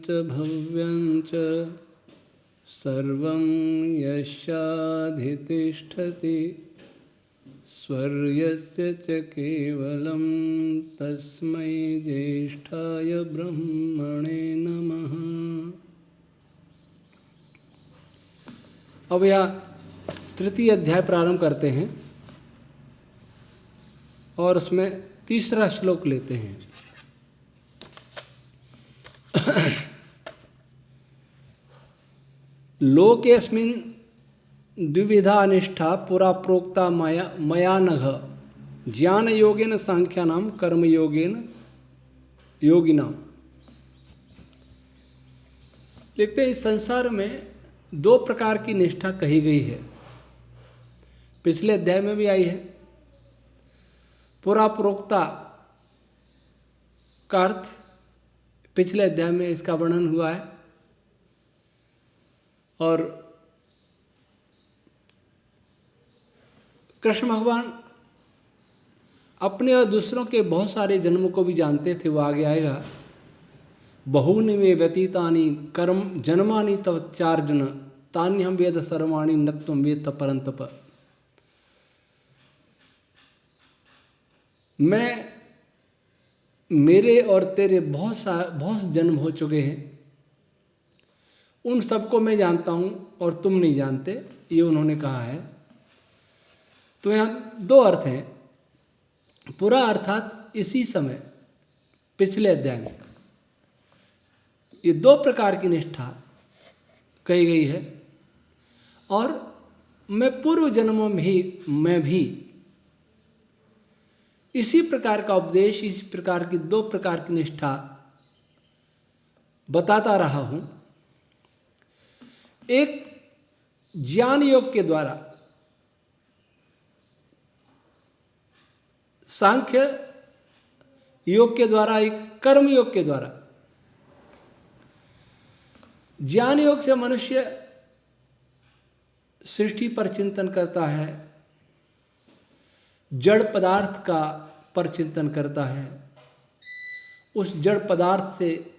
च भव्यं च सर्वं यस्याधितिष्ठति स्वर्यस्य च केवलं तस्मै ज्येष्ठाय ब्रह्मणे नमः। अब यह तृतीय अध्याय प्रारंभ करते हैं और उसमें तीसरा श्लोक लेते हैं। लोकेऽस्मिन् द्विविधा निष्ठा पुरा प्रोक्ता मया नघ ज्ञान योगेन सांख्यानाम कर्म योगेन योगिनाम। लिखते हैं इस संसार में दो प्रकार की निष्ठा कही गई है, पिछले अध्याय में भी आई है। पुरा प्रोक्ता का अर्थ पिछले अध्याय में इसका वर्णन हुआ है और कृष्ण भगवान अपने और दूसरों के बहुत सारे जन्मों को भी जानते थे, वो आगे आएगा। बहूनि मे व्यतीतानि कर्म जन्मानि तव चार्जुन तान्यहं वेद सर्वाणि न त्वं वेत्त परन्तप। मेरे और तेरे बहुत जन्म हो चुके हैं, उन सबको मैं जानता हूँ और तुम नहीं जानते, ये उन्होंने कहा है। तो यहाँ दो अर्थ हैं। पूरा अर्थात इसी समय पिछले अध्याय में ये दो प्रकार की निष्ठा कही गई है और मैं पूर्व जन्मों में भी इसी प्रकार का उपदेश, इसी प्रकार की दो प्रकार की निष्ठा बताता रहा हूँ। एक ज्ञान योग के द्वारा, सांख्य योग के द्वारा, एक कर्म योग के द्वारा। ज्ञान योग से मनुष्य सृष्टि पर चिंतन करता है, जड़ पदार्थ का पर चिंतन करता है, उस जड़ पदार्थ से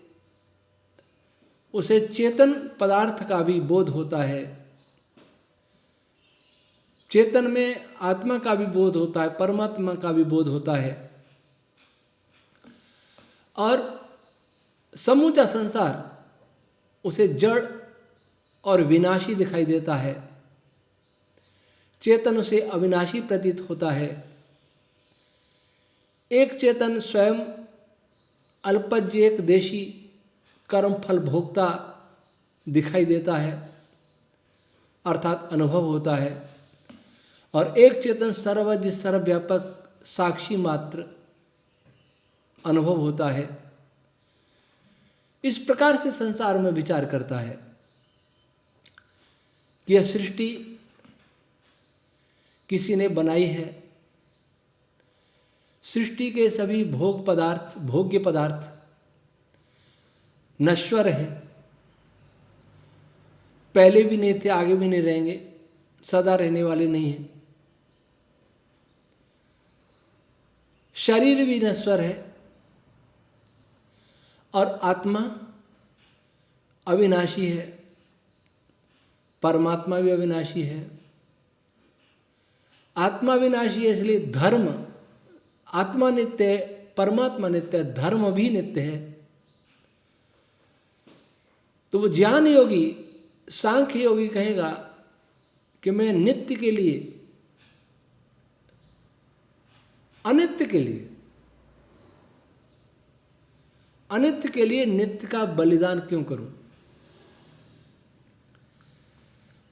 उसे चेतन पदार्थ का भी बोध होता है, चेतन में आत्मा का भी बोध होता है, परमात्मा का भी बोध होता है और समूचा संसार उसे जड़ और विनाशी दिखाई देता है, चेतन उसे अविनाशी प्रतीत होता है। एक चेतन स्वयं अल्पज्य एक देशी कर्म फल भोक्ता दिखाई देता है, अर्थात अनुभव होता है, और एक चेतन सर्वज्ञ सर्वव्यापक साक्षी मात्र अनुभव होता है। इस प्रकार से संसार में विचार करता है कि यह सृष्टि किसी ने बनाई है, सृष्टि के सभी भोग्य पदार्थ नश्वर हैं, पहले भी नहीं थे, आगे भी नहीं रहेंगे, सदा रहने वाले नहीं हैं। शरीर भी नश्वर है और आत्मा अविनाशी है, परमात्मा भी अविनाशी है। आत्मा विनाशी है, इसलिए धर्म, आत्मा नित्य है, परमात्मा नित्य है, धर्म भी नित्य है। तो वो ज्ञान योगी, सांख्य योगी कहेगा कि मैं नित्य के लिए, अनित्य के लिए नित्य का बलिदान क्यों करूं?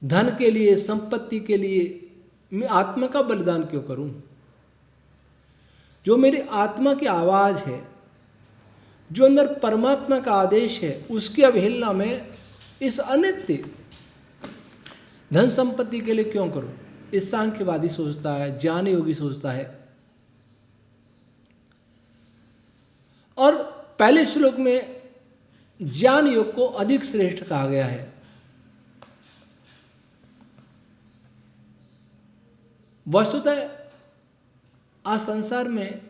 धन के लिए, संपत्ति के लिए मैं आत्मा का बलिदान क्यों करूं? जो मेरी आत्मा की आवाज है, जो अंदर परमात्मा का आदेश है, उसकी अवहेलना में इस अनित्य धन संपत्ति के लिए क्यों करूं? इस सांख्यवादी सोचता है, ज्ञान योगी सोचता है। और पहले श्लोक में ज्ञान योग को अधिक श्रेष्ठ कहा गया है। वस्तुतः आज संसार में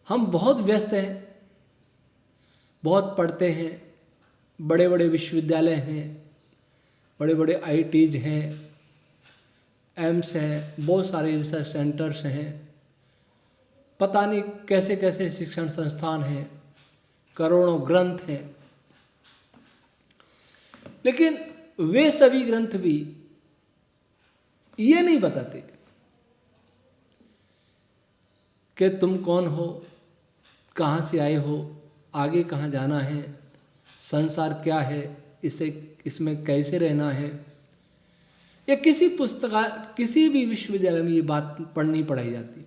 हम बहुत व्यस्त हैं, बहुत पढ़ते हैं, बड़े बड़े विश्वविद्यालय हैं, बड़े बड़े आईआईटीज हैं, एम्स हैं, बहुत सारे रिसर्च सेंटर्स हैं, पता नहीं कैसे कैसे शिक्षण संस्थान हैं, करोड़ों ग्रंथ हैं। लेकिन वे सभी ग्रंथ भी ये नहीं बताते कि तुम कौन हो, कहाँ से आए हो, आगे कहाँ जाना है, संसार क्या है, इसमें कैसे रहना है। या किसी भी विश्वविद्यालय में ये बात पढ़नी पढ़ाई जाती।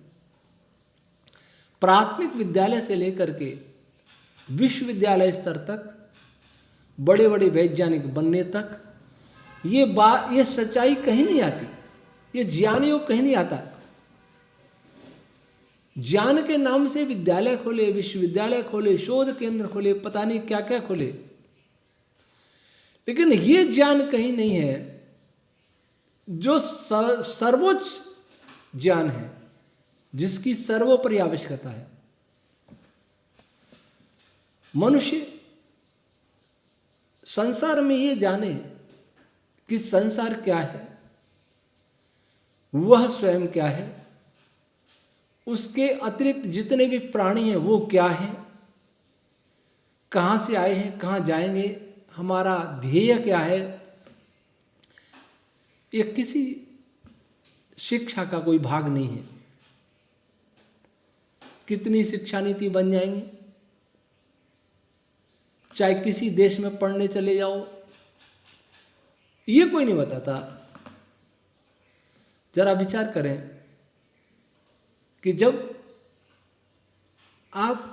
प्राथमिक विद्यालय से लेकर के विश्वविद्यालय स्तर तक, बड़े बड़े वैज्ञानिक बनने तक ये सच्चाई कहीं नहीं आती, ये ज्ञान योग कहीं नहीं आता। ज्ञान के नाम से विद्यालय खोले, विश्वविद्यालय खोले, शोध केंद्र खोले, पता नहीं क्या क्या खोले, लेकिन ये ज्ञान कहीं नहीं है जो सर्वोच्च ज्ञान है, जिसकी सर्वोपरि आवश्यकता है। मनुष्य संसार में ये जाने कि संसार क्या है, वह स्वयं क्या है, उसके अतिरिक्त जितने भी प्राणी हैं वो क्या हैं, कहाँ से आए हैं, कहाँ जाएंगे, हमारा ध्येय क्या है। ये किसी शिक्षा का कोई भाग नहीं है। कितनी शिक्षा नीति बन जाएंगी, चाहे किसी देश में पढ़ने चले जाओ, ये कोई नहीं बताता। जरा विचार करें कि जब आप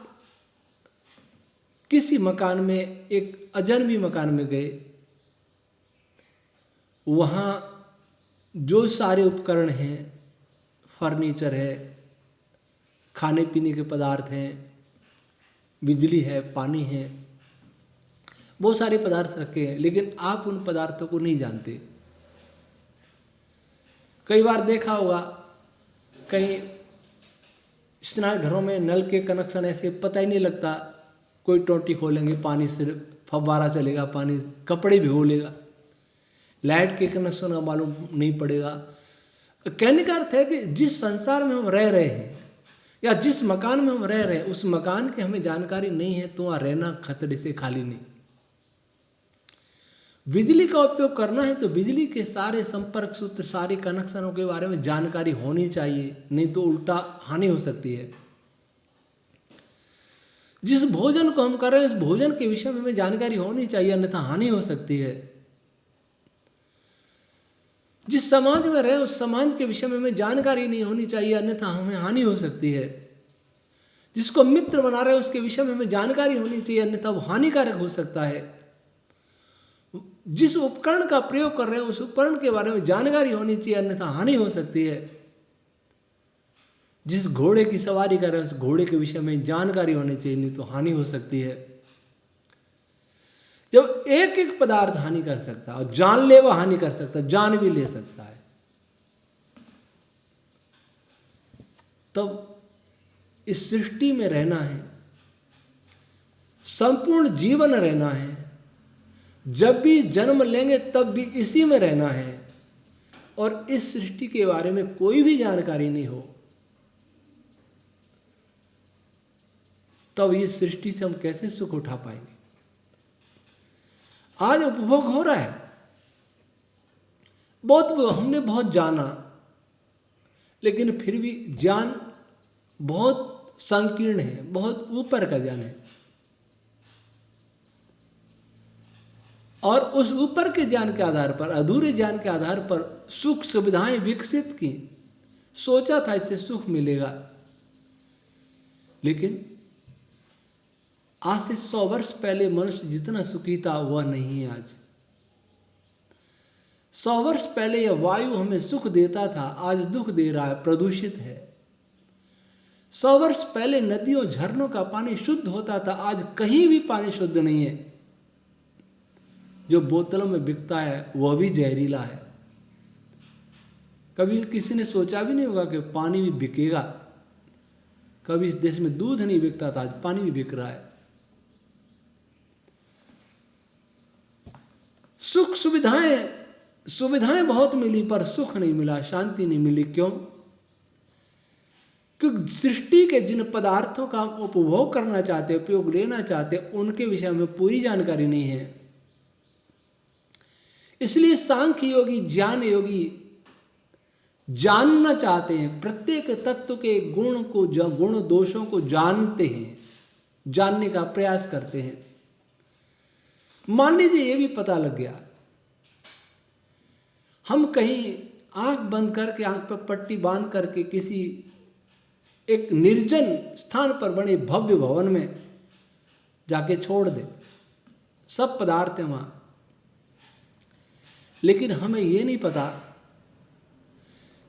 किसी मकान में, एक अजनबी मकान में गए, वहाँ जो सारे उपकरण हैं, फर्नीचर है, खाने पीने के पदार्थ हैं, बिजली है, पानी है, बहुत सारे पदार्थ रखे हैं, लेकिन आप उन पदार्थों को नहीं जानते। कई बार देखा होगा कहीं स्नान घरों में नल के कनेक्शन ऐसे पता ही नहीं लगता, कोई टोंटी खोलेंगे पानी सिर्फ फव्वारा चलेगा, पानी कपड़े भिगो लेगा, लाइट के कनेक्शन का मालूम नहीं पड़ेगा। कहने का अर्थ है कि जिस संसार में हम रह रहे हैं या जिस मकान में हम रह रहे हैं, उस मकान की हमें जानकारी नहीं है तो वहाँ रहना खतरे से खाली नहीं। बिजली का उपयोग करना है तो बिजली के सारे संपर्क सूत्र, सारे कनेक्शनों के बारे में जानकारी होनी चाहिए, नहीं तो उल्टा हानि हो सकती है। जिस भोजन को हम कर रहे हैं उस भोजन के विषय में हमें जानकारी होनी चाहिए, अन्यथा हानि हो सकती है। जिस समाज में रहे उस समाज के विषय में हमें जानकारी नहीं होनी चाहिए, अन्यथा हमें हानि हो सकती है। जिसको मित्र बना रहे हैं उसके विषय में हमें जानकारी होनी चाहिए, अन्यथा वो हानिकारक हो सकता है। जिस उपकरण का प्रयोग कर रहे हैं उस उपकरण के बारे में जानकारी होनी चाहिए, अन्यथा हानि हो सकती है। जिस घोड़े की सवारी कर रहे हैं उस घोड़े के विषय में जानकारी होनी चाहिए, नहीं तो हानि हो सकती है। जब एक एक पदार्थ हानि कर सकता है और जानलेवा हानि कर सकता है, जान भी ले सकता है, तब इस सृष्टि में रहना है, संपूर्ण जीवन रहना है। जब भी जन्म लेंगे तब भी इसी में रहना है, और इस सृष्टि के बारे में कोई भी जानकारी नहीं हो, तब इस सृष्टि से हम कैसे सुख उठा पाएंगे। आज उपभोग हो रहा है, हमने बहुत जाना, लेकिन फिर भी ज्ञान बहुत संकीर्ण है, बहुत ऊपर का ज्ञान है। और उस ऊपर के ज्ञान के आधार पर, अधूरे ज्ञान के आधार पर सुख सुविधाएं विकसित की, सोचा था इससे सुख मिलेगा, लेकिन आज से 100 वर्ष पहले मनुष्य जितना सुखी था वह नहीं है आज। 100 वर्ष पहले यह वायु हमें सुख देता था, आज दुख दे रहा है, प्रदूषित है। 100 वर्ष पहले नदियों झरनों का पानी शुद्ध होता था, आज कहीं भी पानी शुद्ध नहीं है। जो बोतलों में बिकता है वह भी जहरीला है। कभी किसी ने सोचा भी नहीं होगा कि पानी भी बिकेगा। कभी इस देश में दूध नहीं बिकता था, आज पानी भी बिक रहा है। सुख सुविधाएं बहुत मिली पर सुख नहीं मिला, शांति नहीं मिली। क्यों? क्योंकि सृष्टि के जिन पदार्थों का हम उपभोग करना चाहते, उपयोग लेना चाहते, उनके विषय में पूरी जानकारी नहीं है। इसलिए सांख्य योगी, ज्ञान योगी जानना चाहते हैं, प्रत्येक तत्व के गुण को, गुण दोषों को जानते हैं, जानने का प्रयास करते हैं। मान लीजिए ये भी पता लग गया, हम कहीं आंख बंद करके, आंख पर पट्टी बांध करके किसी एक निर्जन स्थान पर बने भव्य भवन में जाके छोड़ दे, सब पदार्थ हैं वहां, लेकिन हमें ये नहीं पता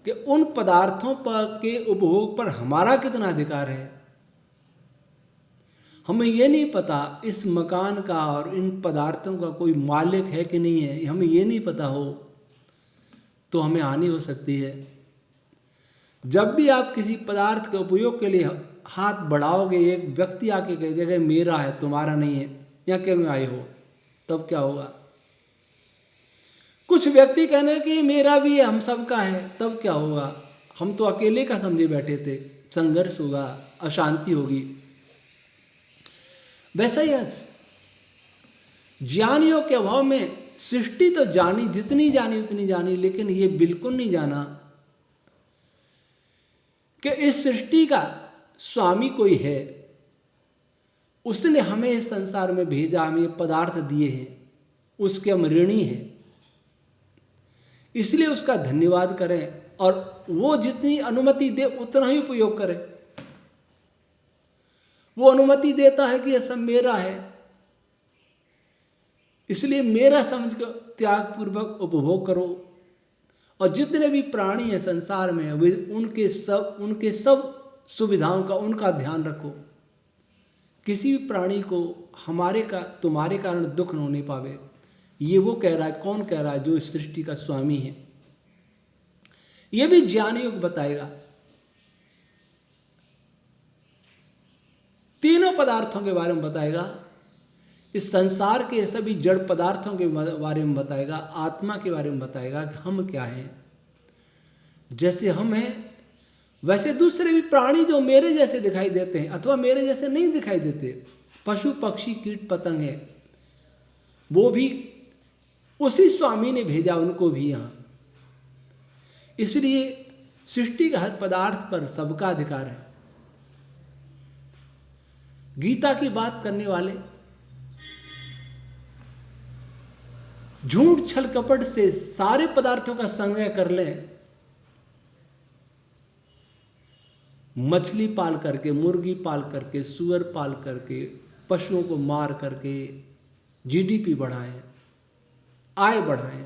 कि उन पदार्थों पर के उपभोग पर हमारा कितना अधिकार है। हमें ये नहीं पता इस मकान का और इन पदार्थों का कोई मालिक है कि नहीं है। हमें ये नहीं पता हो तो हमें हानि हो सकती है। जब भी आप किसी पदार्थ के उपयोग के लिए हाथ बढ़ाओगे, एक व्यक्ति आके कह देगा मेरा है, तुम्हारा नहीं है, या क्यों आए हो, तब क्या होगा? कुछ व्यक्ति कहने कि मेरा भी है, हम सबका है, तब क्या होगा? हम तो अकेले का समझे बैठे थे, संघर्ष होगा, अशांति होगी। वैसा ही आज ज्ञान योग के अभाव में सृष्टि तो जानी, जितनी जानी उतनी जानी, लेकिन ये बिल्कुल नहीं जाना कि इस सृष्टि का स्वामी कोई है, उसने हमें इस संसार में भेजा, हमें ये पदार्थ दिए हैं, उसके हम ऋणी हैं, इसलिए उसका धन्यवाद करें और वो जितनी अनुमति दे उतना ही उपयोग करें। वो अनुमति देता है कि यह सब मेरा है, इसलिए मेरा समझ कर त्यागपूर्वक उपभोग करो। और जितने भी प्राणी हैं संसार में, वे उनके सब सुविधाओं का, उनका ध्यान रखो। किसी भी प्राणी को तुम्हारे कारण दुख न होने पावे। ये वो कह रहा है, कौन कह रहा है? जो इस सृष्टि का स्वामी है। ये भी ज्ञान योग बताएगा। तीनों पदार्थों के बारे में बताएगा, इस संसार के सभी जड़ पदार्थों के बारे में बताएगा, आत्मा के बारे में बताएगा कि हम क्या हैं। जैसे हम हैं वैसे दूसरे भी प्राणी जो मेरे जैसे दिखाई देते हैं अथवा मेरे जैसे नहीं दिखाई देते, पशु पक्षी कीट पतंग है, वो भी उसी स्वामी ने भेजा उनको भी यहाँ। इसलिए सृष्टि के हर पदार्थ पर सबका अधिकार है। गीता की बात करने वाले झूठ छल कपट से सारे पदार्थों का संग्रह कर लें, मछली पाल करके, मुर्गी पाल करके, सुअर पाल करके, पशुओं को मार करके जीडीपी बढ़ाएं, आय बढ़ाएं,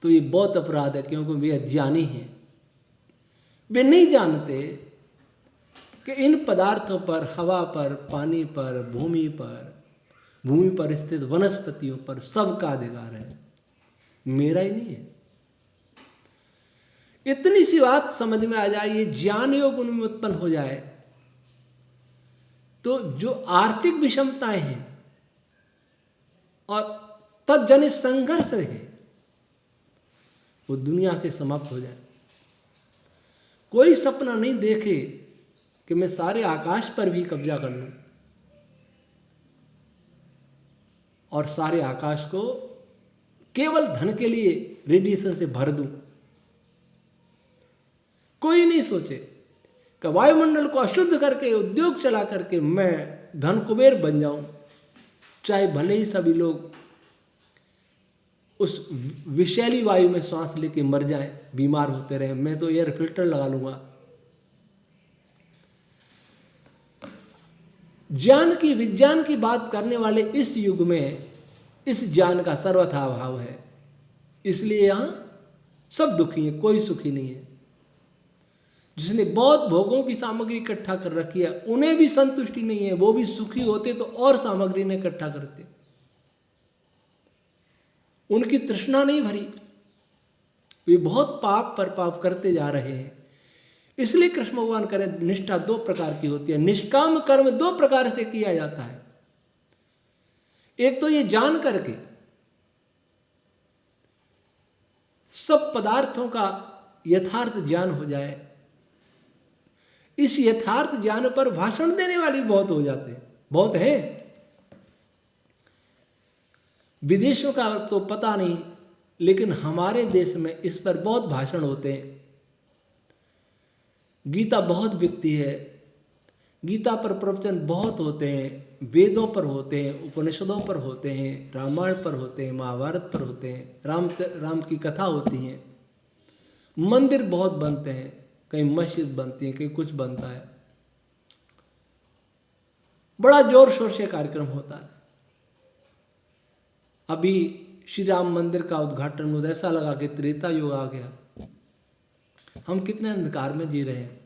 तो ये बहुत अपराध है, क्योंकि वे अज्ञानी हैं। वे नहीं जानते कि इन पदार्थों पर, हवा पर, पानी पर, भूमि पर स्थित वनस्पतियों पर सबका अधिकार है, मेरा ही नहीं है। इतनी सी बात समझ में आ जाए, ये ज्ञान योग उनमें उत्पन्न हो जाए, तो जो आर्थिक विषमताएं हैं और तत्जनित संघर्ष है, वो दुनिया से समाप्त हो जाए। कोई सपना नहीं देखे कि मैं सारे आकाश पर भी कब्जा कर लूं और सारे आकाश को केवल धन के लिए रेडिएशन से भर दूं। कोई नहीं सोचे कि वायुमंडल को अशुद्ध करके, उद्योग चला करके मैं धन कुबेर बन जाऊं, चाहे भले ही सभी लोग उस विषैली वायु में सांस लेके मर जाएं, बीमार होते रहे, मैं तो एयर फिल्टर लगा लूंगा। विज्ञान की बात करने वाले इस युग में इस ज्ञान का सर्वथा अभाव है, इसलिए यहां सब दुखी है, कोई सुखी नहीं है। जिसने बहुत भोगों की सामग्री इकट्ठा कर रखी है, उन्हें भी संतुष्टि नहीं है, वो भी सुखी होते तो और सामग्री ने इकट्ठा करते, उनकी तृष्णा नहीं भरी। वे बहुत पाप पर पाप करते जा रहे हैं। इसलिए कृष्ण भगवान करें, निष्ठा दो प्रकार की होती है। निष्काम कर्म दो प्रकार से किया जाता है। एक तो ये जान करके सब पदार्थों का यथार्थ ज्ञान हो जाए। इस यथार्थ ज्ञान पर भाषण देने वाले बहुत हो जाते हैं, बहुत हैं। विदेशों का तो पता नहीं, लेकिन हमारे देश में इस पर बहुत भाषण होते हैं। गीता बहुत बिकती है, गीता पर प्रवचन बहुत होते हैं, वेदों पर होते हैं, उपनिषदों पर होते हैं, रामायण पर होते हैं, महाभारत पर होते हैं, राम की कथा होती है। मंदिर बहुत बनते हैं, कहीं मस्जिद बनती है, कहीं कुछ बनता है, बड़ा जोर शोर से कार्यक्रम होता है। अभी श्री राम मंदिर का उद्घाटन मुझे ऐसा लगा कि त्रेता युग आ गया। हम कितने अंधकार में जी रहे हैं।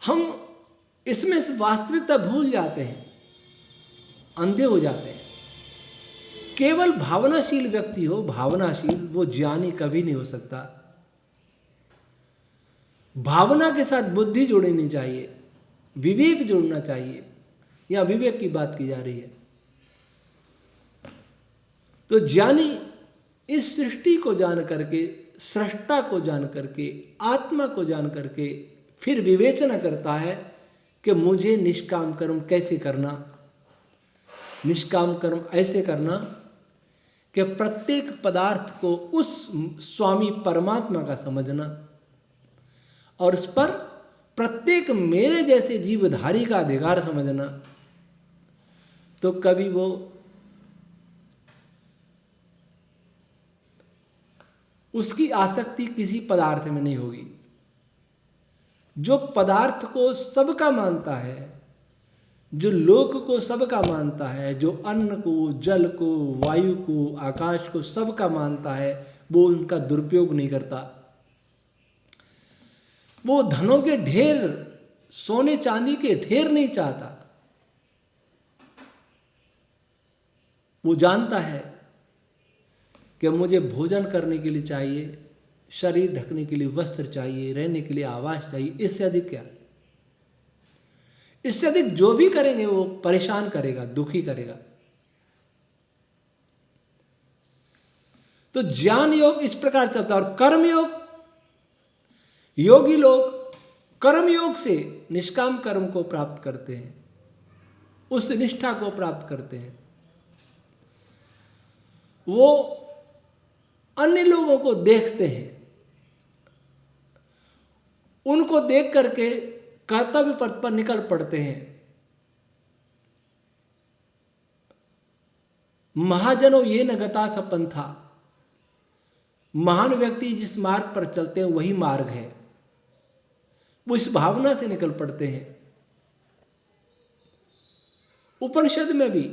हम इसमें से वास्तविकता भूल जाते हैं, अंधे हो जाते हैं। केवल भावनाशील व्यक्ति हो, भावनाशील, वो ज्ञानी कभी नहीं हो सकता। भावना के साथ बुद्धि जोड़नी चाहिए, विवेक जोड़ना चाहिए। यहां विवेक की बात की जा रही है। तो ज्ञानी इस सृष्टि को जान करके, सृष्टा को जान करके, आत्मा को जान करके फिर विवेचना करता है कि मुझे निष्काम कर्म कैसे करना। निष्काम कर्म ऐसे करना कि प्रत्येक पदार्थ को उस स्वामी परमात्मा का समझना और उस पर प्रत्येक मेरे जैसे जीवधारी का अधिकार समझना। तो कभी वो उसकी आसक्ति किसी पदार्थ में नहीं होगी। जो पदार्थ को सबका मानता है, जो लोक को सबका मानता है, जो अन्न को, जल को, वायु को, आकाश को सबका मानता है, वो उनका दुरुपयोग नहीं करता। वो धनों के ढेर, सोने चांदी के ढेर नहीं चाहता। वो जानता है कि मुझे भोजन करने के लिए चाहिए, शरीर ढकने के लिए वस्त्र चाहिए, रहने के लिए आवास चाहिए, इससे अधिक क्या? इससे अधिक जो भी करेंगे वो परेशान करेगा, दुखी करेगा। तो ज्ञान योग इस प्रकार चलता है। और कर्म योग, योगी लोग कर्म योग से निष्काम कर्म को प्राप्त करते हैं, उस निष्ठा को प्राप्त करते हैं। वो अन्य लोगों को देखते हैं, उनको देख करके कर्तव्य पथ पर निकल पड़ते हैं। महाजनों ये न गता सपंथा, महान व्यक्ति जिस मार्ग पर चलते हैं वही मार्ग है। वो इस भावना से निकल पड़ते हैं। उपनिषद में भी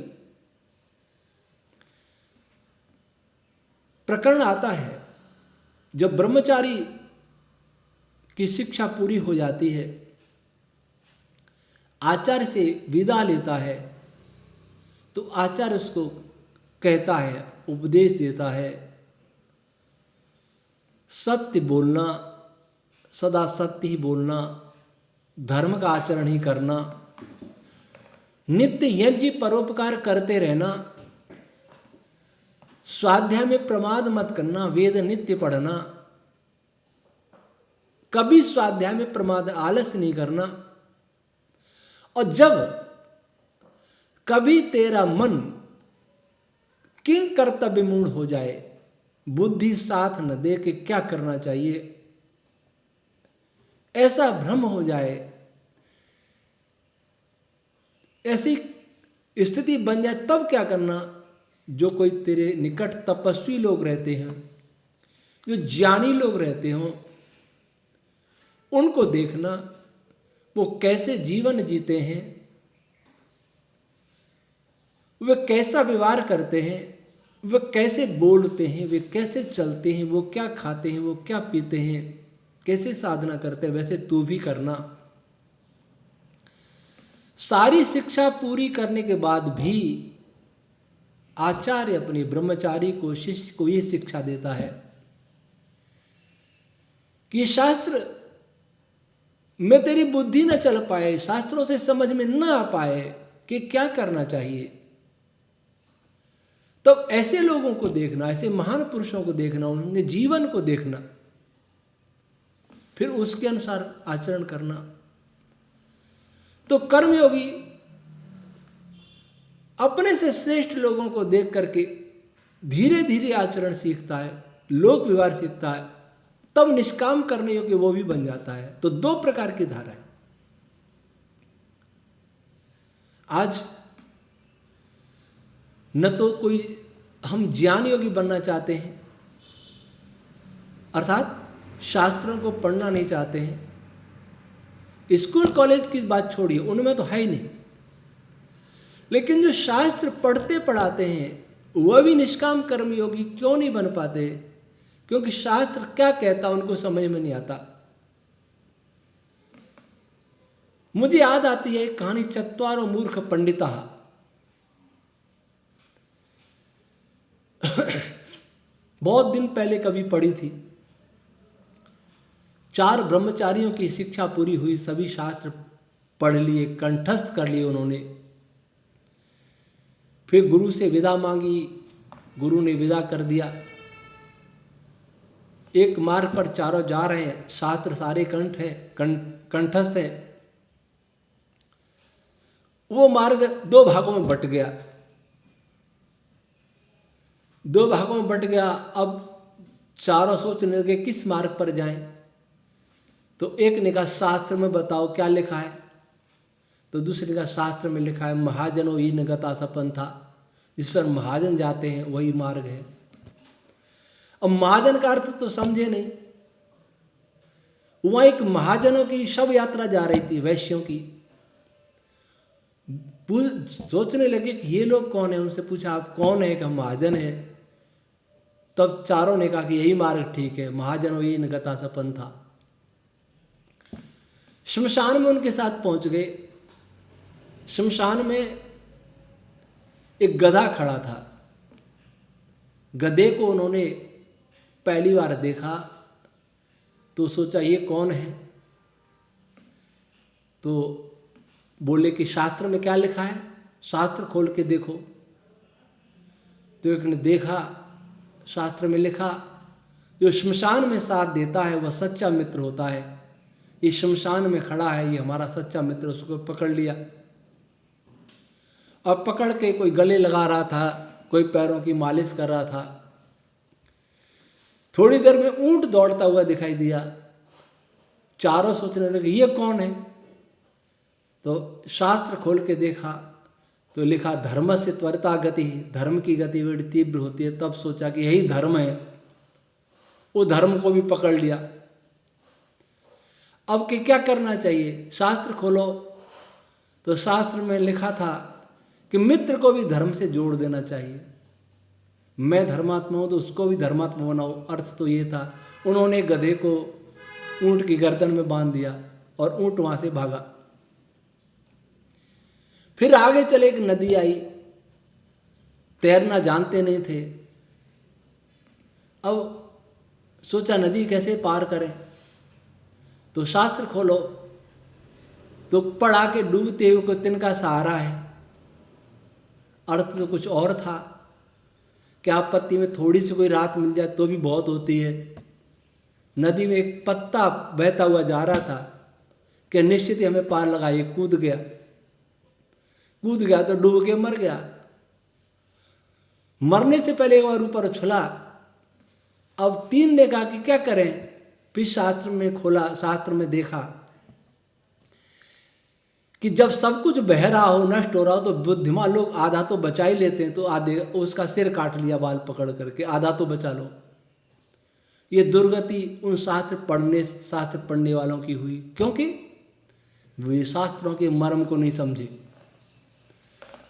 प्रकरण आता है, जब ब्रह्मचारी की शिक्षा पूरी हो जाती है, आचार्य से विदा लेता है, तो आचार्य उसको कहता है, उपदेश देता है, सत्य बोलना, सदा सत्य ही बोलना, धर्म का आचरण ही करना, नित्य यज्ञ परोपकार करते रहना, स्वाध्याय में प्रमाद मत करना, वेद नित्य पढ़ना, कभी स्वाध्याय में प्रमाद, आलस्य नहीं करना। और जब कभी तेरा मन किंग कर्तव्य मूढ़ हो जाए, बुद्धि साथ न दे के क्या करना चाहिए, ऐसा भ्रम हो जाए, ऐसी स्थिति बन जाए, तब क्या करना? जो कोई तेरे निकट तपस्वी लोग रहते हैं, जो ज्ञानी लोग रहते हों, उनको देखना, वो कैसे जीवन जीते हैं, वे कैसा व्यवहार करते हैं, वे कैसे बोलते हैं, वे कैसे चलते हैं, वो क्या खाते हैं, वो क्या पीते हैं, कैसे साधना करते हैं, वैसे तू भी करना। सारी शिक्षा पूरी करने के बाद भी आचार्य अपने ब्रह्मचारी को, शिष्य को ये शिक्षा देता है कि शास्त्र में तेरी बुद्धि न चल पाए, शास्त्रों से समझ में न आ पाए कि क्या करना चाहिए, तब ऐसे लोगों को देखना, ऐसे महान पुरुषों को देखना, उनके जीवन को देखना, फिर उसके अनुसार आचरण करना। तो कर्मयोगी अपने से श्रेष्ठ लोगों को देख करके धीरे धीरे आचरण सीखता है, लोक व्यवहार सीखता है, तब निष्काम करने योग्य वो भी बन जाता है। तो दो प्रकार की धारा है। आज न तो कोई हम ज्ञान योगी बनना चाहते हैं, अर्थात शास्त्रों को पढ़ना नहीं चाहते हैं। स्कूल कॉलेज की बात छोड़िए, उनमें तो है ही नहीं, लेकिन जो शास्त्र पढ़ते पढ़ाते हैं वह भी निष्काम कर्मयोगी क्यों नहीं बन पाते? क्योंकि शास्त्र क्या कहता उनको समझ में नहीं आता। मुझे याद आती है कहानी चत्वारो मूर्ख पंडिता। बहुत दिन पहले कभी पढ़ी थी। 4 ब्रह्मचारियों की शिक्षा पूरी हुई, सभी शास्त्र पढ़ लिए, कंठस्थ कर लिए उन्होंने। फिर गुरु से विदा मांगी, गुरु ने विदा कर दिया। एक मार्ग पर चारों जा रहे हैं, शास्त्र सारे कंठस्थ हैं। वो मार्ग 2 भागों में बट गया। 2 भागों में बट गया। अब चारों सोचने लगे किस मार्ग पर जाएं। तो एक ने कहा शास्त्र में बताओ क्या लिखा है। तो दूसरे ने कहा शास्त्र में लिखा है महाजनों ये नगता सपंथा, जिस पर महाजन जाते हैं वही मार्ग है। अब महाजन का अर्थ तो समझे नहीं। वहां एक महाजनों की शव यात्रा जा रही थी, वैश्यों की। सोचने लगे कि ये लोग कौन है। उनसे पूछा आप कौन है? कि हम महाजन हैं। तब चारों ने कहा कि यही मार्ग ठीक है, महाजनों ये नगता सपंथा। शमशान में उनके साथ पहुंच गए। शमशान में एक गधा खड़ा था। गधे को उन्होंने पहली बार देखा तो सोचा ये कौन है। तो बोले कि शास्त्र में क्या लिखा है, शास्त्र खोल के देखो। तो एक ने देखा, शास्त्र में लिखा जो शमशान में साथ देता है वह सच्चा मित्र होता है। ये शमशान में खड़ा है, ये हमारा सच्चा मित्र। उसको पकड़ लिया और पकड़ के कोई गले लगा रहा था, कोई पैरों की मालिश कर रहा था। थोड़ी देर में ऊंट दौड़ता हुआ दिखाई दिया। चारों सोचने लगे ये कौन है। तो शास्त्र खोल के देखा तो लिखा धर्म से त्वरिता गति, धर्म की गति बड़ी तीव्र होती है। तब सोचा कि यही धर्म है। वो धर्म को भी पकड़ लिया। अब कि क्या करना चाहिए? शास्त्र खोलो तो शास्त्र में लिखा था कि मित्र को भी धर्म से जोड़ देना चाहिए। मैं धर्मात्मा हूं तो उसको भी धर्मात्मा बनाओ। अर्थ तो ये था। उन्होंने गधे को ऊंट की गर्दन में बांध दिया और ऊंट वहां से भागा। फिर आगे चले एक नदी आई। तैरना जानते नहीं थे। अब सोचा नदी कैसे पार करें। तो शास्त्र खोलो तो पढ़ा के डूबते हुए को तिनका सहारा है। अर्थ तो कुछ और था। क्या आपत्ति में थोड़ी सी कोई रात मिल जाए तो भी बहुत होती है। नदी में एक पत्ता बहता हुआ जा रहा था कि निश्चित ही हमें पार लगा। ये कूद गया तो डूब के मर गया। मरने से पहले एक बार ऊपर उछला। अब 3 ने कहा कि क्या करें। फिर शास्त्र में खोला, शास्त्र में देखा कि जब सब कुछ बह रहा हो, नष्ट हो रहा हो, तो बुद्धिमान लोग आधा तो बचा ही लेते हैं। तो आधे उसका सिर काट लिया बाल पकड़ करके, आधा तो बचा लो। ये दुर्गति उन शास्त्र पढ़ने वालों की हुई, क्योंकि वे शास्त्रों के मर्म को नहीं समझे।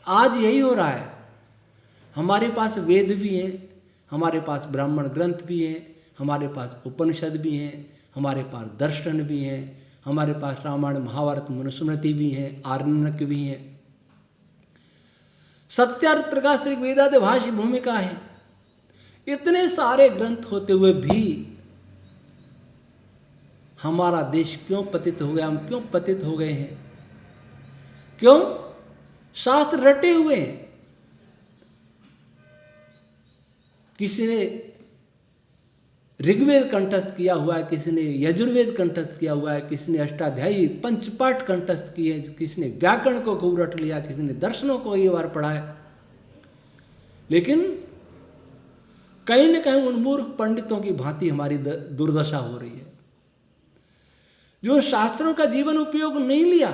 आज यही हो रहा है। हमारे पास वेद भी हैं, हमारे पास ब्राह्मण ग्रंथ भी हैं, हमारे पास उपनिषद भी हैं, हमारे पास दर्शन भी हैं, हमारे पास रामायण महाभारत मनुस्मृति भी हैं, आरण्यक भी हैं, सत्यार्थ प्रकाश ऋग्वेदादि भाष्य भूमिका है। इतने सारे ग्रंथ होते हुए भी हमारा देश क्यों पतित हो गया, हम क्यों पतित हो गए हैं? क्यों? शास्त्र रटे हुए हैं। किसी ने ऋग्वेद कंठस्थ किया हुआ है, किसी ने यजुर्वेद कंठस्थ किया हुआ है, किसी ने अष्टाध्यायी पंचपाठ कंठस्थ किए, किसी ने व्याकरण को खूब रट लिया, किसी ने दर्शनों को कई बार पढ़ा है। लेकिन कहीं न कहीं उन मूर्ख पंडितों की भांति हमारी दुर्दशा हो रही है, जो शास्त्रों का जीवन उपयोग नहीं लिया।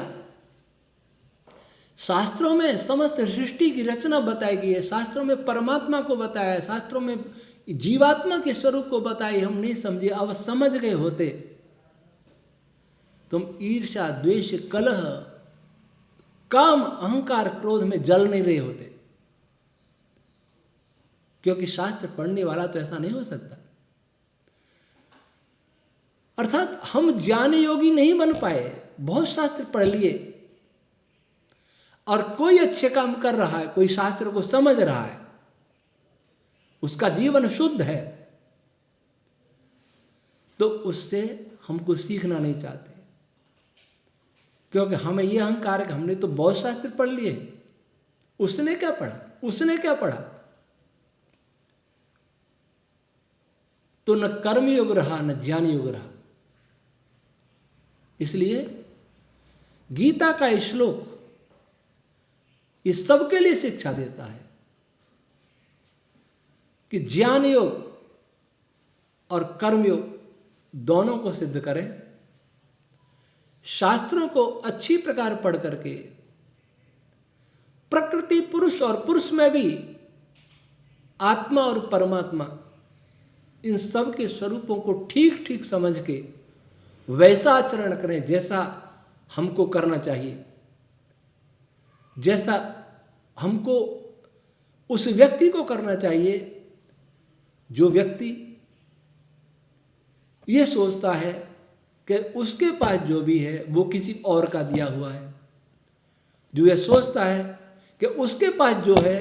शास्त्रों में समस्त सृष्टि की रचना बताई गई है, शास्त्रों में परमात्मा को बताया है, शास्त्रों में जीवात्मा के स्वरूप को बताई, हम नहीं समझे। अब समझ गए होते तुम ईर्ष्या, द्वेष, कलह, काम, अहंकार, क्रोध में जल नहीं रहे होते। क्योंकि शास्त्र पढ़ने वाला तो ऐसा नहीं हो सकता। अर्थात हम ज्ञान योगी नहीं बन पाए, बहुत शास्त्र पढ़ लिए और कोई अच्छे काम कर रहा है, कोई शास्त्र को समझ रहा है, उसका जीवन शुद्ध है, तो उससे हम कुछ सीखना नहीं चाहते। क्योंकि हमें यह अहंकार है कि हमने तो बहुत शास्त्र पढ़ लिए, उसने क्या पढ़ा, उसने क्या पढ़ा। तो न कर्म योग रहा न ज्ञान योग रहा। इसलिए गीता का श्लोक इस सबके लिए शिक्षा देता है कि ज्ञान योग और कर्म योग दोनों को सिद्ध करें। शास्त्रों को अच्छी प्रकार पढ़ करके प्रकृति, पुरुष और पुरुष में भी आत्मा और परमात्मा, इन सब के स्वरूपों को ठीक ठीक समझ के वैसा आचरण करें जैसा हमको करना चाहिए, जैसा हमको उस व्यक्ति को करना चाहिए जो व्यक्ति ये सोचता है कि उसके पास जो भी है वो किसी और का दिया हुआ है, जो ये सोचता है कि उसके पास जो है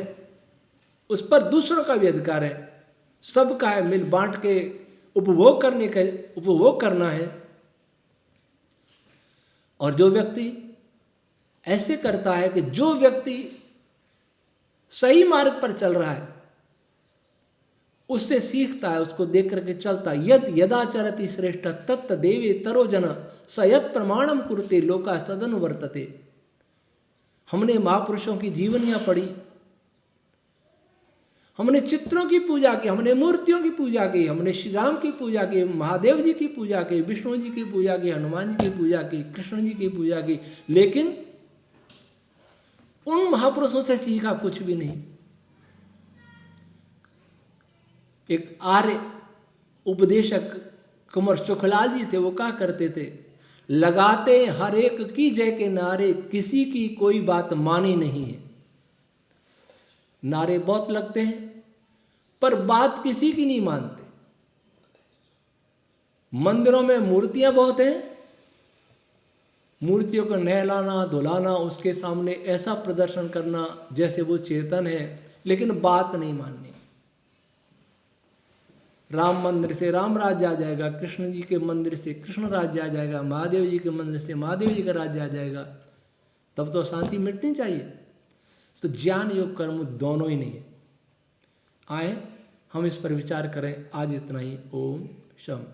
उस पर दूसरों का भी अधिकार है, सबका है, मिल बांट के उपभोग करना है। और जो व्यक्ति ऐसे करता है कि जो व्यक्ति सही मार्ग पर चल रहा है उससे सीखता है, उसको देख करके चलता है। यद यदाचरति श्रेष्ठ तत्त देवे तरो जन स यत् प्रमाणम कुरुते लोका तदनुवर्तते। हमने महापुरुषों की जीवनियां पढ़ी, हमने चित्रों की पूजा की, हमने मूर्तियों की पूजा की, हमने श्री राम की पूजा की, महादेव जी की पूजा की, विष्णु जी की पूजा की, हनुमान जी की पूजा की, कृष्ण जी की पूजा की, लेकिन उन महापुरुषों से सीखा कुछ भी नहीं। एक आर्य उपदेशक कुंवर सुखलाल जी थे, वो क्या करते थे, लगाते हर एक की जय के नारे, किसी की कोई बात मानी नहीं है। नारे बहुत लगते हैं पर बात किसी की नहीं मानते। मंदिरों में मूर्तियां बहुत हैं, मूर्तियों को नहलाना धुलाना, उसके सामने ऐसा प्रदर्शन करना जैसे वो चेतन है, लेकिन बात नहीं माननी। राम मंदिर से राम राज्य आ जाएगा, कृष्ण जी के मंदिर से कृष्ण राज्य आ जाएगा, महादेव जी के मंदिर से महादेव जी का राज्य आ जाएगा, तब तो शांति मिटनी चाहिए। तो ज्ञान योग कर्म दोनों ही नहीं है। आए हम इस पर विचार करें। आज इतना ही। ओम शम।